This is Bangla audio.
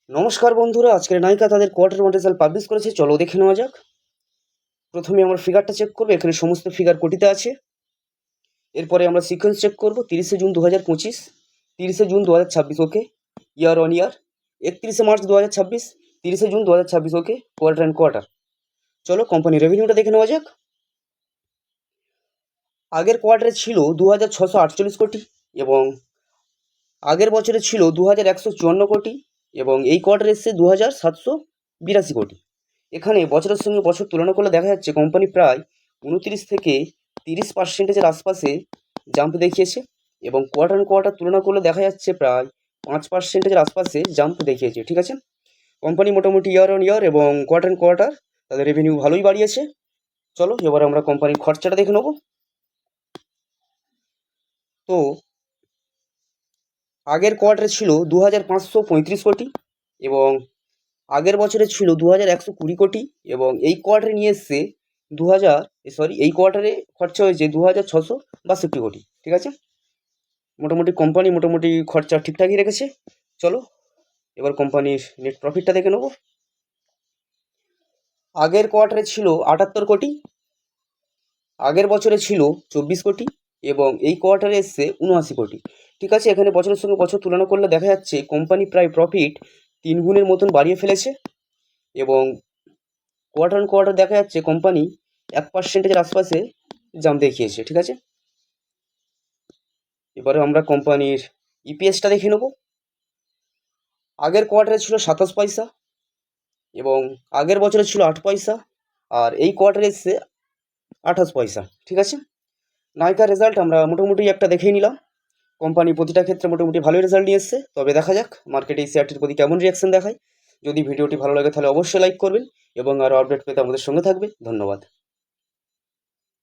নমস্কার বন্ধুরা, আজকের নায়িকা তাদের কোয়ার্টার ওয়ান রেজাল্ট পাবলিশ করেছে, চলো দেখে নেওয়া যাক। প্রথমে আমরা ফিগারটা চেক করবো, এখানে সমস্ত ফিগার কোটিতে আছে। এরপরে আমরা সিকোয়েন্স চেক করবো, 30শে জুন 2025, 30শে জুন 2026, ওকে। ইয়ার অন ইয়ার 31শে মার্চ 2026, 30শে জুন 2026, ওকে। Quarter and quarter. চলো কোম্পানি রেভিনিউটা দেখে নেওয়া যাক। আগের কোয়ার্টারে ছিল 2648 কোটি এবং আগের বছরে ছিল 2154 কোটি এবং এই কোয়ার্টারে এসছে 2782 কোটি। এখানে বছরের সঙ্গে বছর তুলনা করলে দেখা যাচ্ছে কোম্পানি প্রায় 29 থেকে 30% আশপাশে জাম্প দেখিয়েছে এবং কোয়ার্টার অন কোয়ার্টার তুলনা করলে দেখা যাচ্ছে প্রায় 5% আশপাশে জাম্প দেখিয়েছে। ঠিক আছে, কোম্পানি মোটামুটি ইয়ার অন ইয়ার এবং কোয়ার্টার অন কোয়ার্টার তাদের রেভিনিউ ভালোই বাড়িয়েছে। চলো এবার আমরা কোম্পানির খরচাটা দেখে নেব। তো আগের কোয়ার্টারে ছিল 2535 কোটি এবং আগের বছরে ছিল 2120 কোটি এবং এই কোয়ার্টারে নিয়ে এসছে এই কোয়ার্টারে খরচা হয়েছে 2662 কোটি। ঠিক আছে, মোটামুটি কোম্পানি মোটামুটি খরচা ঠিকঠাকই রেখেছে। চলো এবার কোম্পানির নেট প্রফিটটা দেখে নেব। আগের কোয়ার্টারে ছিল 78 কোটি, আগের বছরে ছিল 24 কোটি এবং এই কোয়ার্টারে এসছে 79 কোটি। ঠিক আছে, এখানে বছরের সঙ্গে বছর তুলনা করলে দেখা যাচ্ছে কোম্পানি প্রায় প্রফিট 3 গুণের মতন বাড়িয়ে ফেলেছে এবং কোয়ার্টার অন কোয়ার্টার দেখা যাচ্ছে কোম্পানি 1% আশপাশে জাম্প দেখিয়েছে। ঠিক আছে, এবারে আমরা কোম্পানির ইপিএসটা দেখে নেব। আগের কোয়ার্টারে ছিল 27 পয়সা এবং আগের বছরে ছিল 8 পয়সা আর এই কোয়ার্টারে এসছে 28 পয়সা। ঠিক আছে, নাইকার রেজাল্ট আমরা মোটামুটি একটা দেখেই নিলাম। কোম্পানি প্রতিটা ক্ষেত্রে মোটামুটি ভালোই রেজাল্ট নিয়ে এসছে। তবে দেখা যাক মার্কেটে এই শেয়ারটির প্রতি কেমন রিয়াকশন দেখায়। যদি ভিডিওটি ভালো লাগে তাহলে অবশ্যই লাইক করবেন এবং আরও আপডেট পেতে আমাদের সঙ্গে থাকবে। ধন্যবাদ।